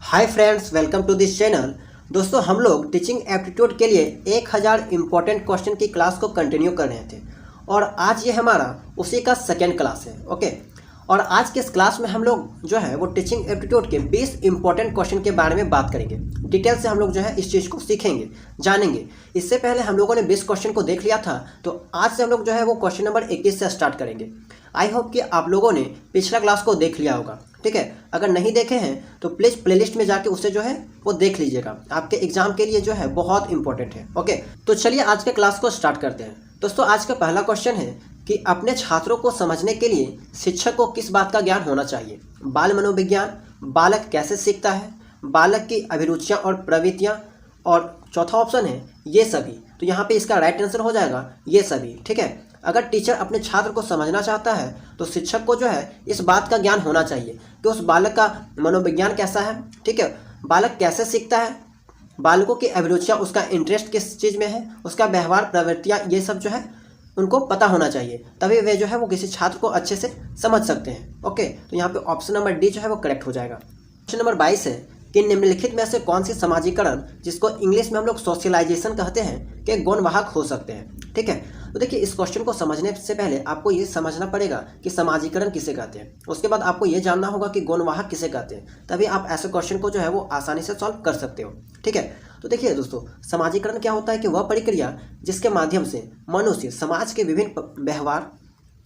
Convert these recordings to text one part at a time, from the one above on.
Hi friends, welcome to this channel. दोस्तों, हम लोग टीचिंग एप्टीट्यूड के लिए 1000 इम्पोर्टेंट क्वेश्चन की क्लास को कंटिन्यू कर रहे थे और आज ये हमारा उसी का सेकेंड क्लास है। ओके, और आज के इस क्लास में हम लोग जो है वो टीचिंग एप्टीट्यूड के 20 इंपॉर्टेंट क्वेश्चन के बारे में बात करेंगे। डिटेल से हम लोग जो है इस चीज़ को सीखेंगे, जानेंगे। इससे पहले हम लोगों ने 20 क्वेश्चन को देख लिया था, तो आज से हम लोग जो है वो क्वेश्चन नंबर 21 से स्टार्ट करेंगे। आई होप कि आप लोगों ने पिछला क्लास को देख लिया होगा। ठीक है, अगर नहीं देखे हैं तो प्लीज़ प्लेलिस्ट में जाके उसे जो है वो देख लीजिएगा, आपके एग्जाम के लिए जो है बहुत इंपॉर्टेंट है। ओके, तो चलिए आज के क्लास को स्टार्ट करते हैं। दोस्तों, आज का पहला क्वेश्चन है कि अपने छात्रों को समझने के लिए शिक्षक को किस बात का ज्ञान होना चाहिए। बाल मनोविज्ञान, बालक कैसे सीखता है, बालक की अभिरुचियाँ और प्रवृत्तियाँ, और चौथा ऑप्शन है ये सभी। तो यहाँ पे इसका राइट आंसर हो जाएगा ये सभी। ठीक है, अगर टीचर अपने छात्र को समझना चाहता है तो शिक्षक को जो है इस बात का ज्ञान होना चाहिए कि उस बालक का मनोविज्ञान कैसा है। ठीक है, बालक कैसे सीखता है, बालकों की अभिरुचियाँ, उसका इंटरेस्ट किस चीज़ में है, उसका व्यवहार, प्रवृत्तियाँ, ये सब जो है उनको पता होना चाहिए, तभी वे जो है वो किसी छात्र को अच्छे से समझ सकते हैं। ओके, तो यहाँ पे ऑप्शन नंबर डी जो है वो करेक्ट हो जाएगा। क्वेश्चन नंबर 22 है कि निम्नलिखित में से कौन सी समाजीकरण, जिसको इंग्लिश में हम लोग सोशलाइजेशन कहते हैं, के गुणवाहक हो सकते हैं। ठीक है, तो देखिए इस क्वेश्चन को समझने से पहले आपको ये समझना पड़ेगा कि समाजीकरण किसे कहते हैं। उसके बाद आपको ये जानना होगा कि गुणवाहक किसे कहते हैं, तभी आप ऐसे क्वेश्चन को जो है वो आसानी से सॉल्व कर सकते हो। ठीक है, तो देखिए दोस्तों, समाजीकरण क्या होता है कि वह प्रक्रिया जिसके माध्यम से मनुष्य समाज के विभिन्न व्यवहार,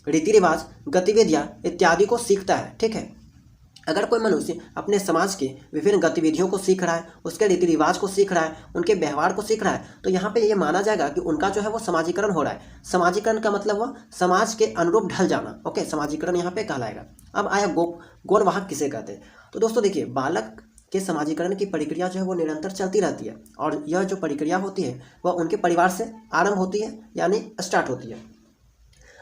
रीति रिवाज, गतिविधियाँ इत्यादि को सीखता है। ठीक है, अगर कोई मनुष्य अपने समाज के विभिन्न गतिविधियों को सीख रहा है, उसके रीति रिवाज को सीख रहा है, उनके व्यवहार को सीख रहा है, तो यहाँ पे ये माना जाएगा कि उनका जो है वो समाजीकरण हो रहा है। समाजीकरण का मतलब हुआ समाज के अनुरूप ढल जाना। ओके, समाजीकरण यहाँ पे कहलाएगा। अब आया गुणवाहक किसे कहते हैं। तो दोस्तों देखिए, बालक के समाजीकरण की प्रक्रिया जो है वो निरंतर चलती रहती है, और यह जो प्रक्रिया होती है वह उनके परिवार से आरंभ होती है, यानी स्टार्ट होती है।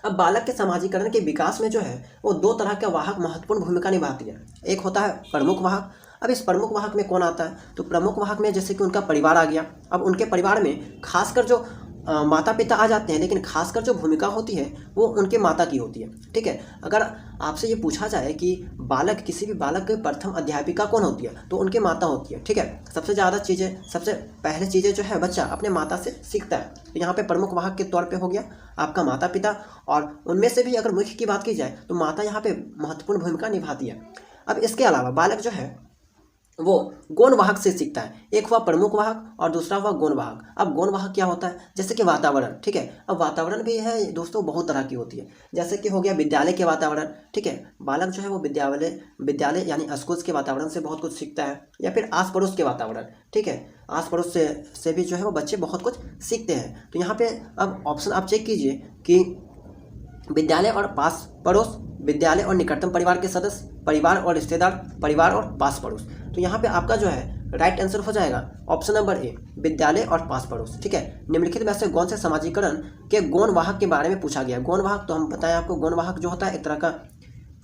अब बालक के समाजीकरण के विकास में जो है वो दो तरह के वाहक महत्वपूर्ण भूमिका निभाती है। एक होता है प्रमुख वाहक। अब इस प्रमुख वाहक में कौन आता है, तो प्रमुख वाहक में जैसे कि उनका परिवार आ गया। अब उनके परिवार में खासकर जो माता पिता आ जाते हैं, लेकिन खासकर जो भूमिका होती है वो उनके माता की होती है। ठीक है, अगर आपसे ये पूछा जाए कि बालक, किसी भी बालक की प्रथम अध्यापिका कौन होती है, तो उनकी माता होती है। ठीक है, सबसे ज़्यादा चीज़ें, सबसे पहले चीज़ें जो है बच्चा अपने माता से सीखता है। तो यहाँ पे प्रमुख वाहक के तौर पे हो गया आपका माता पिता, और उनमें से भी अगर मुख्य की बात की जाए तो माता यहाँ पे महत्वपूर्ण भूमिका निभाती है। अब इसके अलावा बालक जो है वो गुणवाहक से सीखता है। एक हुआ प्रमुख वाहक और दूसरा हुआ गुणवाहक। अब गुणवाहक क्या होता है, जैसे कि वातावरण। ठीक है, अब वातावरण भी है दोस्तों, बहुत तरह की होती है। जैसे कि हो गया विद्यालय के वातावरण। ठीक है, बालक जो है वो विद्यालय यानी स्कूल्स के वातावरण से बहुत कुछ सीखता है, या फिर आस पड़ोस के वातावरण। ठीक है, आस पड़ोस से भी जो है वो बच्चे बहुत कुछ सीखते हैं। तो यहाँ पे अब ऑप्शन आप चेक कीजिए कि विद्यालय और पास पड़ोस, विद्यालय और निकटतम परिवार के सदस्य, परिवार और रिश्तेदार, परिवार और पास पड़ोस। तो यहाँ पे आपका जो है राइट आंसर हो जाएगा ऑप्शन नंबर ए, विद्यालय और पास पड़ोस। ठीक है, निम्नलिखित में से कौन से समाजीकरण के गुणवाहक के बारे में पूछा गया। गुणवाहक तो हम बताएं आपको, गुणवाहक जो होता है एक तरह का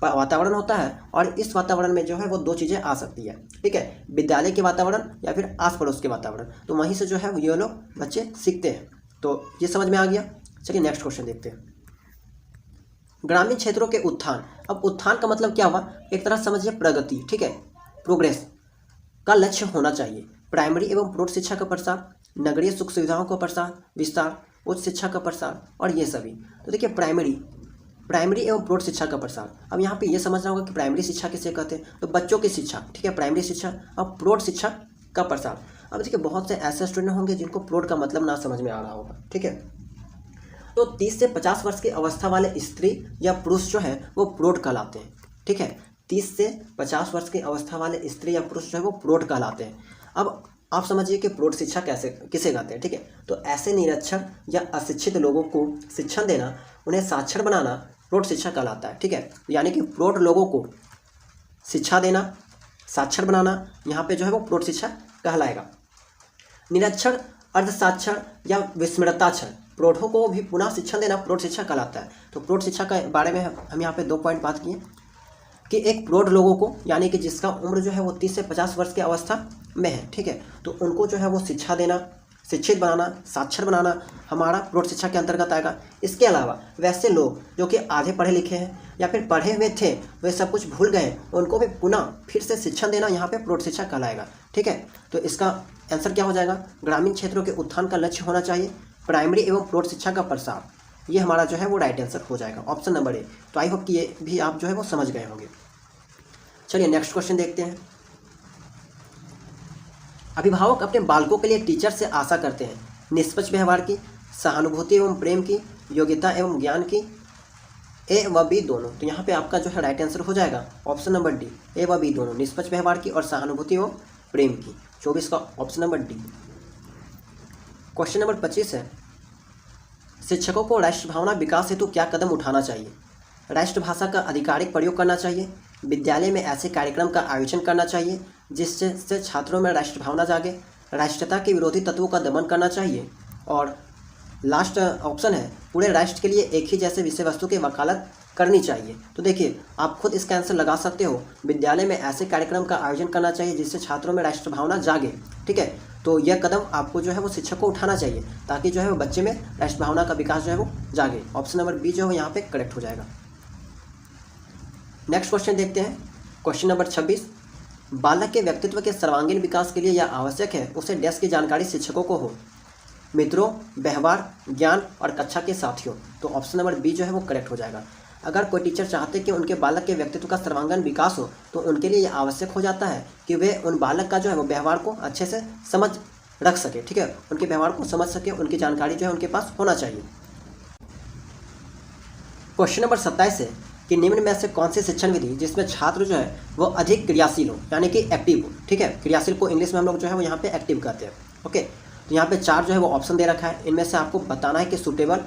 वातावरण होता है, और इस वातावरण में जो है वो दो चीज़ें आ सकती है। ठीक है, विद्यालय के वातावरण या फिर आस पड़ोस के वातावरण, तो वहीं से जो है ये लोग बच्चे सीखते हैं। तो ये समझ में आ गया। चलिए नेक्स्ट क्वेश्चन देखते हैं। ग्रामीण क्षेत्रों के उत्थान। अब उत्थान का मतलब क्या हुआ, एक तरह समझिए प्रगति। ठीक है, प्रोग्रेस का लक्ष्य होना चाहिए। प्राइमरी एवं प्रौढ़ शिक्षा का प्रसार, नगरीय सुख सुविधाओं का प्रसार, विस्तार, उच्च शिक्षा का प्रसार, और ये सभी। तो देखिए प्राइमरी एवं प्रौढ़ शिक्षा का प्रसार। अब यहाँ पे ये समझना होगा कि प्राइमरी शिक्षा किसे कहते हैं, तो बच्चों की शिक्षा। ठीक है, प्राइमरी शिक्षा और प्रौढ़ शिक्षा का प्रसार। अब देखिए बहुत से ऐसे स्टूडेंट होंगे जिनको प्रौढ़ का मतलब ना समझ में आ रहा होगा। ठीक है, तो 30 से 50 वर्ष की अवस्था वाले स्त्री या पुरुष जो है वो प्रौढ़ कहलाते हैं। ठीक है, 30 से 50 वर्ष की अवस्था वाले स्त्री या पुरुष जो है वो प्रौढ़ कहलाते हैं। अब आप समझिए कि प्रौढ़ शिक्षा किसे कहते हैं। ठीक है, तो ऐसे निरक्षर या अशिक्षित लोगों को शिक्षण देना, उन्हें साक्षर बनाना प्रौढ़ शिक्षा कहलाता है। ठीक है, यानी कि प्रौढ़ लोगों को शिक्षा देना, साक्षर बनाना, यहाँ पे जो है वो प्रौढ़ शिक्षा कहलाएगा। निरक्षर, अर्धसाक्षर या विस्मृताक्षर प्रौढ़ों को भी पुनः शिक्षण देना प्रौढ़ शिक्षा कहलाता है। तो प्रौढ़ शिक्षा के बारे में हम यहाँ पे 2 पॉइंट बात किए कि एक प्रौढ़ लोगों को, यानी कि जिसका उम्र जो है वो 30 से 50 वर्ष की अवस्था में है। ठीक है, तो उनको जो है वो शिक्षा देना, शिक्षित बनाना, साक्षर बनाना हमारा प्रौढ़ शिक्षा के अंतर्गत आएगा। इसके अलावा वैसे लोग जो कि आधे पढ़े लिखे हैं या फिर पढ़े हुए थे वे सब कुछ भूल गए, उनको भी पुनः फिर से शिक्षण देना यहाँ पे प्रौढ़ शिक्षा कहलाएगा। ठीक है, तो इसका आंसर क्या हो जाएगा? ग्रामीण क्षेत्रों के उत्थान का लक्ष्य होना चाहिए प्राइमरी एवं प्रौढ़ शिक्षा का प्रसार। ये हमारा जो है वो राइट आंसर हो जाएगा, ऑप्शन नंबर ए। तो आई होप कि ये भी आप जो है वो समझ गए होंगे। चलिए नेक्स्ट क्वेश्चन देखते हैं। अभिभावक अपने बालकों के लिए टीचर से आशा करते हैं निष्पक्ष व्यवहार की, सहानुभूति एवं प्रेम की, योग्यता एवं ज्ञान की, ए व बी दोनों। तो यहाँ पे आपका जो है राइट आंसर हो जाएगा ऑप्शन नंबर डी, ए व बी दोनों, निष्पक्ष व्यवहार की और सहानुभूति एवं प्रेम की। 24 का option number D. Question number 25 है, शिक्षकों को राष्ट्रभावना विकास हेतु क्या कदम उठाना चाहिए? राष्ट्रभाषा का आधिकारिक प्रयोग करना चाहिए, विद्यालय में ऐसे कार्यक्रम का आयोजन करना चाहिए जिससे छात्रों में राष्ट्रभावना जागे, राष्ट्रीयता के विरोधी तत्वों का दमन करना चाहिए, और लास्ट ऑप्शन है पूरे राष्ट्र के लिए एक ही जैसे विषय वस्तु की वकालत करनी चाहिए। तो देखिए आप खुद इसका आंसर लगा सकते हो, विद्यालय में ऐसे कार्यक्रम का आयोजन करना चाहिए जिससे छात्रों में राष्ट्रभावना जागे। ठीक है, तो यह कदम आपको जो है वो शिक्षक को उठाना चाहिए ताकि जो है वो बच्चे में राष्ट्रभावना का विकास जो है वो जागे। ऑप्शन नंबर बी जो है यहाँ पे करेक्ट हो जाएगा। नेक्स्ट क्वेश्चन देखते हैं। क्वेश्चन नंबर 26, बालक के व्यक्तित्व के सर्वांगीण विकास के लिए यह आवश्यक है उसे डैश की जानकारी शिक्षकों को हो, मित्रों, व्यवहार, ज्ञान और कक्षा के साथियों। तो ऑप्शन नंबर बी जो है वो करेक्ट हो जाएगा। अगर कोई टीचर चाहते कि उनके बालक के व्यक्तित्व का सर्वांगीण विकास हो तो उनके लिए यह आवश्यक हो जाता है कि वे उन बालक का जो है वो व्यवहार को अच्छे से समझ रख सके। ठीक है, उनके व्यवहार को समझ सके, उनकी जानकारी जो है उनके पास होना चाहिए। क्वेश्चन नंबर 27 है कि निम्न में से कौन सी शिक्षण विधि जिसमें छात्र जो है वो अधिक क्रियाशील हो यानी कि एक्टिव हो। ठीक है, क्रियाशील को इंग्लिश में हम लोग जो है वो यहाँ पे एक्टिव कहते हैं। ओके, तो यहाँ पे 4 जो है वो ऑप्शन दे रखा है, इनमें से आपको बताना है कि सूटेबल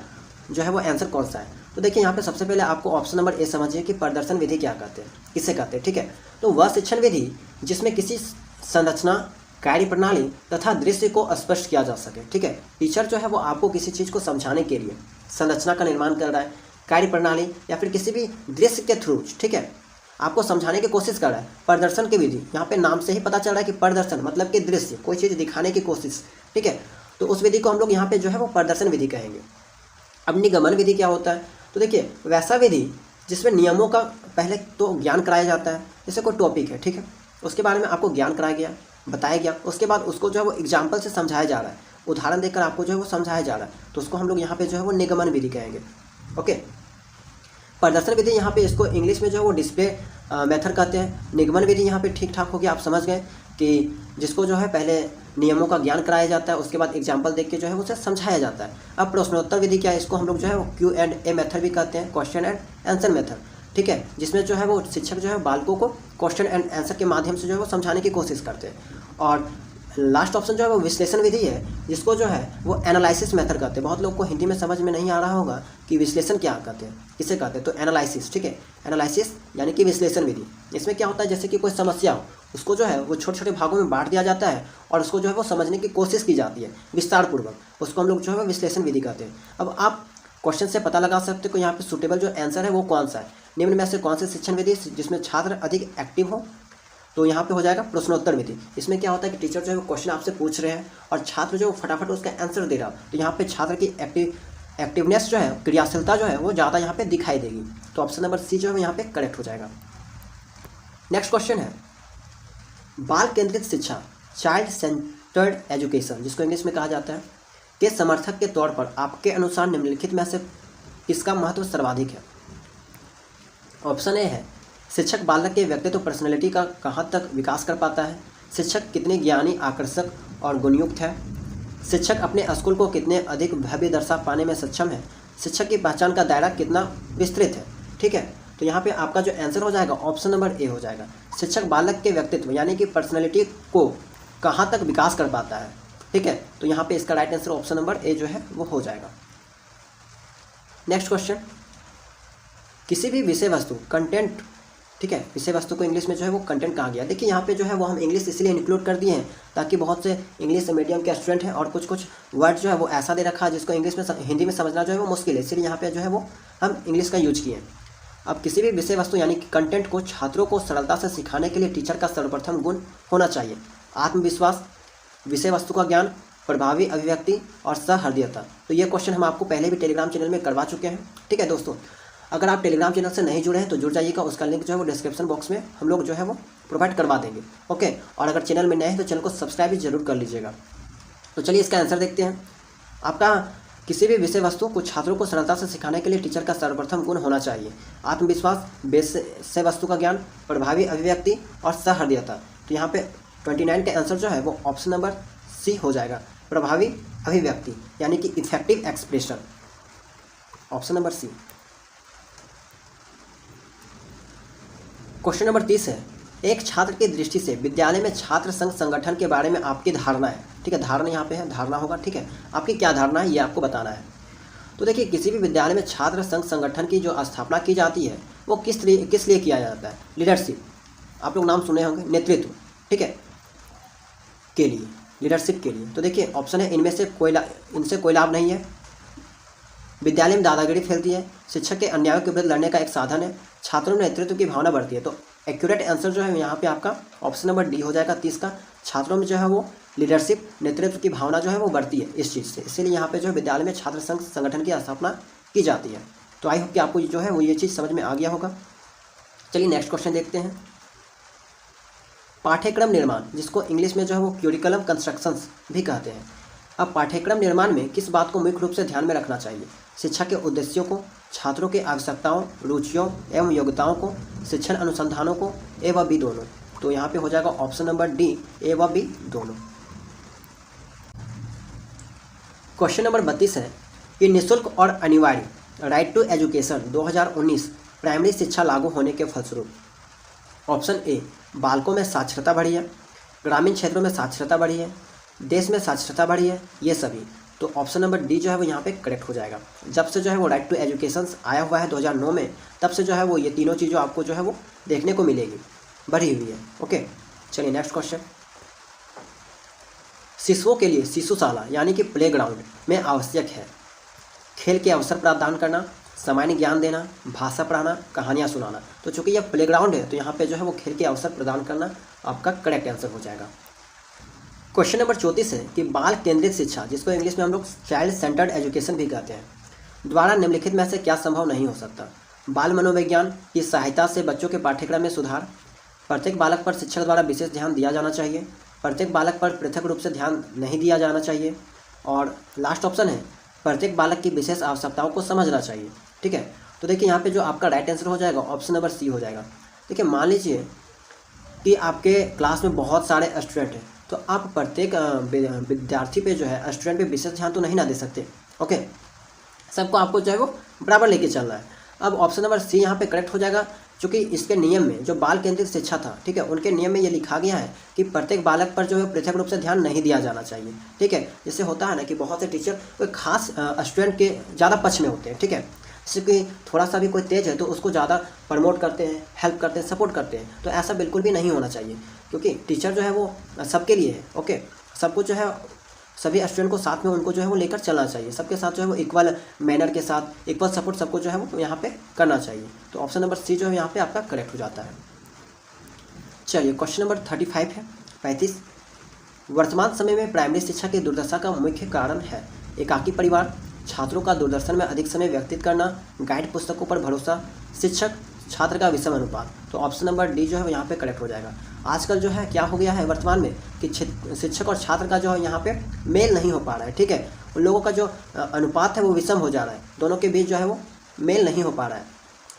जो है वो आंसर कौन सा है। तो देखिए यहाँ पे सबसे पहले आपको ऑप्शन नंबर ए समझिए कि प्रदर्शन विधि क्या कहते हैं, किसे कहते हैं। ठीक है, तो वह शिक्षण विधि जिसमें किसी संरचना, कार्य प्रणाली तथा दृश्य को स्पष्ट किया जा सके। ठीक है, टीचर जो है वो आपको किसी चीज़ को समझाने के लिए संरचना का निर्माण कर रहा है, कार्य प्रणाली या फिर किसी भी दृश्य के थ्रू, ठीक है, आपको समझाने की कोशिश कर रहा है। प्रदर्शन की विधि, यहाँ पे नाम से ही पता चल रहा है कि प्रदर्शन मतलब कि दृश्य, कोई चीज़ दिखाने की कोशिश। ठीक है, तो उस विधि को हम लोग यहाँ पे जो है वो प्रदर्शन विधि कहेंगे। अब निगमन विधि क्या होता है? तो देखिए वैसा विधि जिसमें नियमों का पहले तो ज्ञान कराया जाता है, जैसे कोई टॉपिक है, ठीक है, उसके बारे में आपको ज्ञान कराया गया, बताया गया, उसके बाद उसको जो है वो एग्जाम्पल से समझाया जा रहा है, उदाहरण देकर आपको जो है वो समझाया जा रहा है, तो उसको हम लोग यहाँ पे जो है वो निगमन विधि कहेंगे। ओके, प्रदर्शन विधि यहाँ पे इसको इंग्लिश में जो है वो डिस्प्ले मेथड कहते हैं। निगमन विधि यहाँ पे ठीक ठाक हो गया, आप समझ गए कि जिसको जो है पहले नियमों का ज्ञान कराया जाता है, उसके बाद एग्जाम्पल देख के जो है उसे समझाया जाता है। अब प्रश्नोत्तर विधि क्या है? इसको हम लोग जो है वो Q&A मेथड भी कहते हैं, क्वेश्चन एंड आंसर मेथड। ठीक है, जिसमें जो है वो शिक्षक जो है बालकों को क्वेश्चन एंड आंसर के माध्यम से जो है वो समझाने की कोशिश करते हैं। और लास्ट ऑप्शन जो है वो विश्लेषण विधि है, जिसको जो है वो एनालिसिस मेथड कहते हैं। बहुत लोग को हिंदी में समझ में नहीं आ रहा होगा कि विश्लेषण क्या कहते हैं, किसे कहते हैं, तो एनालिसिस। ठीक है, एनालिसिस यानी कि विश्लेषण विधि। इसमें क्या होता है, जैसे कि कोई समस्या हो, उसको जो है वो छोटे छोटे भागों में बांट दिया जाता है और उसको जो है वो समझने की कोशिश की जाती है विस्तार पूर्वक, उसको हम लोग जो है वो विश्लेषण विधि कहते हैं। अब आप क्वेश्चन से पता लगा सकते हो कि यहाँ पे सूटेबल जो आंसर है वो कौन सा है, निम्न में से कौन सी शिक्षण विधि जिसमें छात्र अधिक एक्टिव हो। तो यहाँ पे हो जाएगा प्रश्नोत्तर विधि। इसमें क्या होता है कि टीचर जो है वो क्वेश्चन आपसे पूछ रहे हैं और छात्र जो फटाफट उसका आंसर दे रहा हो, तो यहाँ पे छात्र की एक्टिवनेस जो है, क्रियाशीलता जो है वो ज़्यादा यहाँ पे दिखाई देगी। तो ऑप्शन नंबर सी जो है यहाँ पे करेक्ट हो जाएगा। नेक्स्ट क्वेश्चन है बाल केंद्रित शिक्षा, चाइल्ड सेंटर्ड एजुकेशन, जिसको इंग्लिश में कहा जाता है, के समर्थक के तौर पर आपके अनुसार निम्नलिखित में से किसका महत्व सर्वाधिक है? ऑप्शन ए है शिक्षक बालक के व्यक्तित्व पर्सनैलिटी का कहाँ तक विकास कर पाता है, शिक्षक कितने ज्ञानी, आकर्षक और गुणयुक्त है, शिक्षक अपने स्कूल को कितने अधिक भव्य दर्शा पाने में सक्षम है, शिक्षक की पहचान का दायरा कितना विस्तृत है। ठीक है, तो यहाँ पे आपका जो आंसर हो जाएगा ऑप्शन नंबर ए हो जाएगा। शिक्षक बालक के व्यक्तित्व यानी कि पर्सनैलिटी को कहाँ तक विकास कर पाता है। ठीक है, तो यहाँ पे इसका right answer option number A जो है वो हो जाएगा। नेक्स्ट क्वेश्चन, किसी भी विषय वस्तु कंटेंट, ठीक है, विषय वस्तु को इंग्लिश में जो है वो कंटेंट कहा गया। देखिए यहाँ पे जो है वो हम इंग्लिश इसलिए इंक्लूड कर दिए हैं ताकि बहुत से इंग्लिश मीडियम के स्टूडेंट हैं और कुछ कुछ वर्ड जो है वो ऐसा दे रखा है जिसको इंग्लिश में हिंदी में समझना जो है वो मुश्किल है, इसलिए यहाँ पे जो है वो हम इंग्लिश का यूज किए हैं। अब किसी भी विषय वस्तु यानी कि कंटेंट को छात्रों को सरलता से सिखाने के लिए टीचर का सर्वप्रथम गुण होना चाहिए आत्मविश्वास, विषय वस्तु का ज्ञान, प्रभावी अभिव्यक्ति और सहृदयता। तो ये क्वेश्चन हम आपको पहले भी टेलीग्राम चैनल में करवा चुके हैं। ठीक है दोस्तों, अगर आप टेलीग्राम चैनल से नहीं जुड़े हैं तो जुड़ जाइएगा, उसका लिंक जो है वो डिस्क्रिप्शन बॉक्स में हम लोग जो है वो प्रोवाइड करवा देंगे। ओके, और अगर चैनल में नए हैं तो चैनल को सब्सक्राइब भी जरूर कर लीजिएगा। तो चलिए इसका आंसर देखते हैं। आपका किसी भी विषय वस्तु को छात्रों को सरलता से सिखाने के लिए टीचर का सर्वप्रथम गुण होना चाहिए आत्मविश्वास, विषय वस्तु का ज्ञान, प्रभावी अभिव्यक्ति और सहृदयता। तो यहाँ पे 29 का आंसर जो है वो ऑप्शन नंबर सी हो जाएगा, प्रभावी अभिव्यक्ति यानी कि effective expression, option number c. Question number 30 है, एक छात्र की दृष्टि से विद्यालय में छात्र संघ संगठन के बारे में आपकी धारणा है। ठीक है, धारणा यहाँ पे है, धारणा होगा। ठीक है, आपकी क्या धारणा है ये आपको बताना है। तो देखिए, किसी भी विद्यालय में छात्र संघ संगठन की जो स्थापना की जाती है वो किस लिए किया जाता है? लीडरशिप, आप लोग नाम सुने होंगे, नेतृत्व, ठीक है, के लिए, लीडरशिप के लिए। तो देखिए ऑप्शन है इनसे कोई लाभ नहीं है, विद्यालय में दादागिरी फैलती है, शिक्षक के अन्यायों के विरुद्ध लड़ने का एक साधन है, छात्रों में नेतृत्व की भावना बढ़ती है। तो एक्यूरेट आंसर जो है यहाँ पे आपका ऑप्शन नंबर डी हो जाएगा 30 का। छात्रों में जो है वो लीडरशिप, नेतृत्व की भावना जो है वो बढ़ती है इस चीज़ से, इसीलिए यहाँ पे जो है विद्यालय में छात्र संघ संगठन की स्थापना की जाती है। तो आई होप कि आपको जो है वो ये चीज़ समझ में आ गया होगा। चलिए नेक्स्ट क्वेश्चन देखते हैं। पाठ्यक्रम निर्माण, जिसको इंग्लिश में जो है वो क्यूरिकुलम कंस्ट्रक्शंस भी कहते हैं। अब पाठ्यक्रम निर्माण में किस बात को मुख्य रूप से ध्यान में रखना चाहिए? शिक्षा के उद्देश्यों को, छात्रों की आवश्यकताओं, रुचियों एवं योग्यताओं को, शिक्षण अनुसंधानों को, ए व बी दोनों। तो यहाँ पे हो जाएगा ऑप्शन नंबर डी, ए व बी दोनों। क्वेश्चन नंबर 32 है कि निःशुल्क और अनिवार्य राइट टू एजुकेशन 2019 प्राइमरी शिक्षा लागू होने के फलस्वरूप ऑप्शन ए, बालकों में साक्षरता बढ़ी है, ग्रामीण क्षेत्रों में साक्षरता बढ़ी है, देश में साक्षरता बढ़ी है, ये सभी। तो ऑप्शन नंबर डी जो है वो यहाँ पे करेक्ट हो जाएगा। जब से जो है वो राइट टू एजुकेशन आया हुआ है 2009 में, तब से जो है वो ये तीनों चीज़ों आपको जो है वो देखने को मिलेगी, बढ़ी हुई है। ओके, चलिए नेक्स्ट क्वेश्चन। शिशुओं के लिए शिशुशाला यानी कि प्ले ग्राउंड में आवश्यक है खेल के अवसर प्रदान करना, सामान्य ज्ञान देना, भाषा पढ़ाना, कहानियाँ सुनाना। तो चूंकि यह प्ले ग्राउंड है तो यहाँ पे जो है वो खेल के अवसर प्रदान करना आपका करेक्ट आंसर हो जाएगा। क्वेश्चन नंबर 34 है कि बाल केंद्रित शिक्षा, जिसको इंग्लिश में हम लोग चाइल्ड सेंटर्ड एजुकेशन भी कहते हैं, द्वारा निम्नलिखित में से क्या संभव नहीं हो सकता? बाल मनोविज्ञान की सहायता से बच्चों के पाठ्यक्रम में सुधार, प्रत्येक बालक पर शिक्षक द्वारा विशेष ध्यान दिया जाना चाहिए, प्रत्येक बालक पर पृथक रूप से ध्यान नहीं दिया जाना चाहिए, और लास्ट ऑप्शन है प्रत्येक बालक की विशेष आवश्यकताओं को समझना चाहिए। ठीक है, तो देखिए यहाँ पे जो आपका राइट आंसर हो जाएगा ऑप्शन नंबर सी हो जाएगा। देखिए मान लीजिए कि आपके क्लास में बहुत सारे स्टूडेंट हैं, तो आप प्रत्येक विद्यार्थी पे जो है स्टूडेंट पे विशेष ध्यान तो नहीं ना दे सकते। ओके, सबको आपको जो है वो बराबर लेके चलना है। अब ऑप्शन नंबर सी यहाँ पे करेक्ट हो जाएगा, क्योंकि इसके नियम में जो बाल केंद्रित शिक्षा था, ठीक है, उनके नियम में ये लिखा गया है कि प्रत्येक बालक पर जो है पृथक रूप से ध्यान नहीं दिया जाना चाहिए। ठीक है, जिससे होता है ना कि बहुत से टीचर कोई खास स्टूडेंट के ज़्यादा पक्ष में होते हैं। ठीक है, जैसे कि थोड़ा सा भी कोई तेज है तो उसको ज़्यादा प्रमोट करते हैं, हेल्प करते हैं, सपोर्ट करते हैं। तो ऐसा बिल्कुल भी नहीं होना चाहिए, क्योंकि टीचर जो है वो सबके लिए है। ओके, सबको जो है सभी स्टूडेंट को साथ में उनको जो है वो लेकर चलना चाहिए, सबके साथ जो है वो इक्वल मैनर के साथ इक्वल सपोर्ट सबको जो है वो यहाँ पे करना चाहिए। तो ऑप्शन नंबर सी जो है यहाँ पे आपका करेक्ट हो जाता है। चलिए क्वेश्चन नंबर 35 वर्तमान समय में प्राइमरी शिक्षा की दुर्दशा का मुख्य कारण है एकाकी परिवार, छात्रों का दूरदर्शन में अधिक समय व्यतीत करना, गाइड पुस्तकों पर भरोसा, शिक्षक छात्र का विषम अनुपात। तो ऑप्शन नंबर डी जो है यहाँ पे करेक्ट हो जाएगा। आजकल जो है क्या हो गया है वर्तमान में कि शिक्षक और छात्र का जो है यहाँ पे मेल नहीं हो पा रहा है। ठीक है, उन लोगों का जो अनुपात है वो विषम हो जा रहा है, दोनों के बीच जो है वो मेल नहीं हो पा रहा है।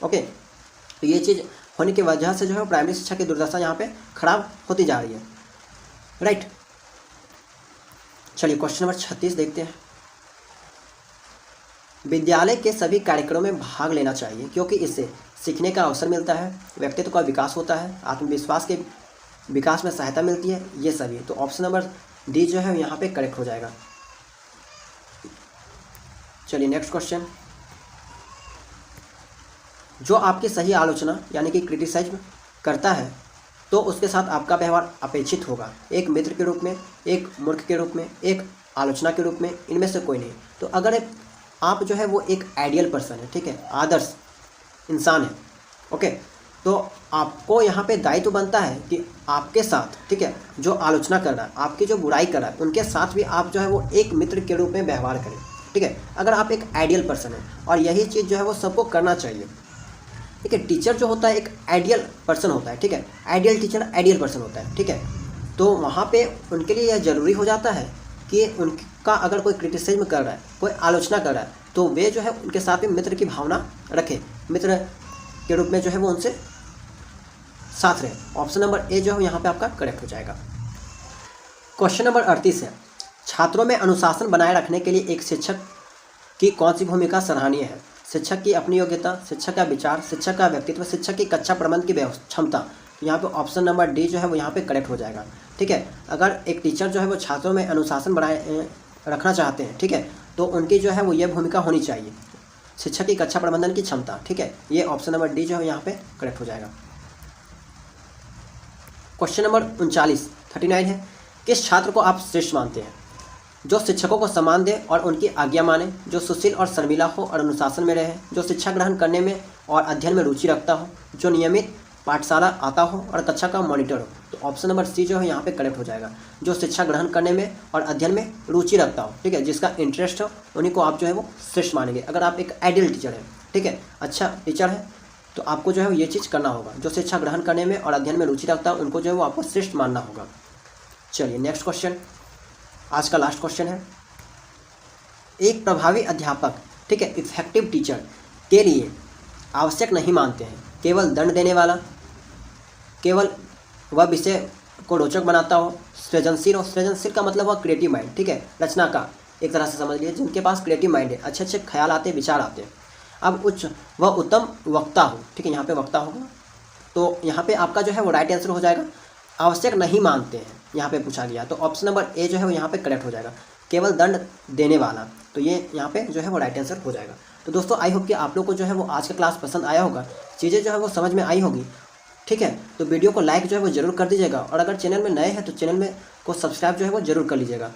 ओके, तो ये चीज़ होने की वजह से जो है प्राइमरी शिक्षा की दुर्दशा यहाँ पे खराब होती जा रही है। राइट, चलिए क्वेश्चन नंबर 36 देखते हैं। विद्यालय के सभी कार्यक्रमों में भाग लेना चाहिए क्योंकि इससे सीखने का अवसर मिलता है, व्यक्तित्व का विकास होता है, आत्मविश्वास के विकास में सहायता मिलती है, ये सभी। तो ऑप्शन नंबर डी जो है यहाँ पे करेक्ट हो जाएगा। चलिए नेक्स्ट क्वेश्चन। जो आपकी सही आलोचना यानी कि क्रिटिसाइज्म करता है तो उसके साथ आपका व्यवहार अपेक्षित होगा, एक मित्र के रूप में, एक मूर्ख के रूप में, एक आलोचना के रूप में, इनमें से कोई नहीं। तो अगर आप जो है वो एक आइडियल पर्सन है, ठीक है, आदर्श इंसान है, ओके, तो आपको यहाँ पे दायित्व बनता है कि आपके साथ, ठीक है, जो आलोचना कर रहा है, आपकी जो बुराई कर रहा है, उनके साथ भी आप जो है वो एक मित्र के रूप में व्यवहार करें। ठीक है, अगर आप एक आइडियल पर्सन है, और यही चीज़ जो है वो सबको करना चाहिए। ठीक है। टीचर जो होता है एक आइडियल पर्सन होता है, ठीक है। आइडियल टीचर आइडियल पर्सन होता है, ठीक है। तो वहाँ पे उनके लिए यह ज़रूरी हो जाता है कि उनका अगर कोई क्रिटिसिज्म कर रहा है, कोई आलोचना कर रहा है, तो वे जो है उनके साथ भी मित्र की भावना रखे, मित्र के रूप में जो है वो उनसे साथ रहे। ऑप्शन नंबर ए जो है यहाँ पे आपका करेक्ट हो जाएगा। क्वेश्चन नंबर 38 है, छात्रों में अनुशासन बनाए रखने के लिए एक शिक्षक की कौन सी भूमिका सराहनीय है? शिक्षक की अपनी योग्यता, शिक्षक का विचार, शिक्षक का व्यक्तित्व, शिक्षक की कक्षा प्रबंध की क्षमता। तो यहाँ पे ऑप्शन नंबर डी जो है वो यहाँ पे करेक्ट हो जाएगा, ठीक है। अगर एक टीचर जो है वो छात्रों में अनुशासन बनाए रखना चाहते हैं, ठीक है, तो उनकी जो है वो ये भूमिका होनी चाहिए, शिक्षक की कक्षा प्रबंधन की क्षमता, ठीक है। ये ऑप्शन नंबर डी जो है यहाँ पे करेक्ट हो जाएगा। क्वेश्चन नंबर 39 है, किस छात्र को आप श्रेष्ठ मानते हैं? जो शिक्षकों को सम्मान दे और उनकी आज्ञा माने, जो सुशील और शर्मिला हो और अनुशासन में रहे, जो शिक्षा ग्रहण करने में और अध्ययन में रुचि रखता हो, जो नियमित पाठशाला आता हो और कक्षा का मॉनिटर हो। तो ऑप्शन नंबर सी जो है यहाँ पे करेक्ट हो जाएगा, जो शिक्षा ग्रहण करने में और अध्ययन में रुचि रखता हो, ठीक है, जिसका इंटरेस्ट हो, उन्हीं को आप जो है वो श्रेष्ठ मानेंगे। अगर आप एक आइडियल टीचर है, ठीक है, अच्छा टीचर है, तो आपको जो है ये चीज़ करना होगा, जो शिक्षा ग्रहण करने में और अध्ययन में रुचि रखता है उनको जो है वो आपको श्रेष्ठ मानना होगा। चलिए नेक्स्ट क्वेश्चन, आज का लास्ट क्वेश्चन है, एक प्रभावी अध्यापक, ठीक है, इफेक्टिव टीचर के लिए आवश्यक नहीं मानते हैं केवल दंड देने वाला, केवल वह विषय को रोचक बनाता हो, सृजनशील हो, सृजनशील का मतलब वह क्रिएटिव माइंड, ठीक है, रचना का एक तरह से समझ लीजिए, जिनके पास क्रिएटिव माइंड है, अच्छे अच्छे ख्याल आते हैं, विचार आते हैं। अब उच्च वह उत्तम वक्ता हो, ठीक है, यहाँ पे वक्ता होगा, तो यहाँ पे आपका जो है वो राइट आंसर हो जाएगा। आवश्यक नहीं मानते हैं यहाँ पे पूछा गया, तो ऑप्शन नंबर ए जो है वो यहाँ पे करेक्ट हो जाएगा, केवल दंड देने वाला, तो ये यहाँ पे जो है वो राइट आंसर हो जाएगा। तो दोस्तों आई होप कि आप लोग को जो है वो आज का क्लास पसंद आया होगा, चीज़ें जो है वो समझ में आई होगी, ठीक है। तो वीडियो को लाइक जो है वो जरूर कर दीजिएगा, और अगर चैनल में नए हैं तो चैनल में को सब्सक्राइब जो है वो जरूर कर लीजिएगा।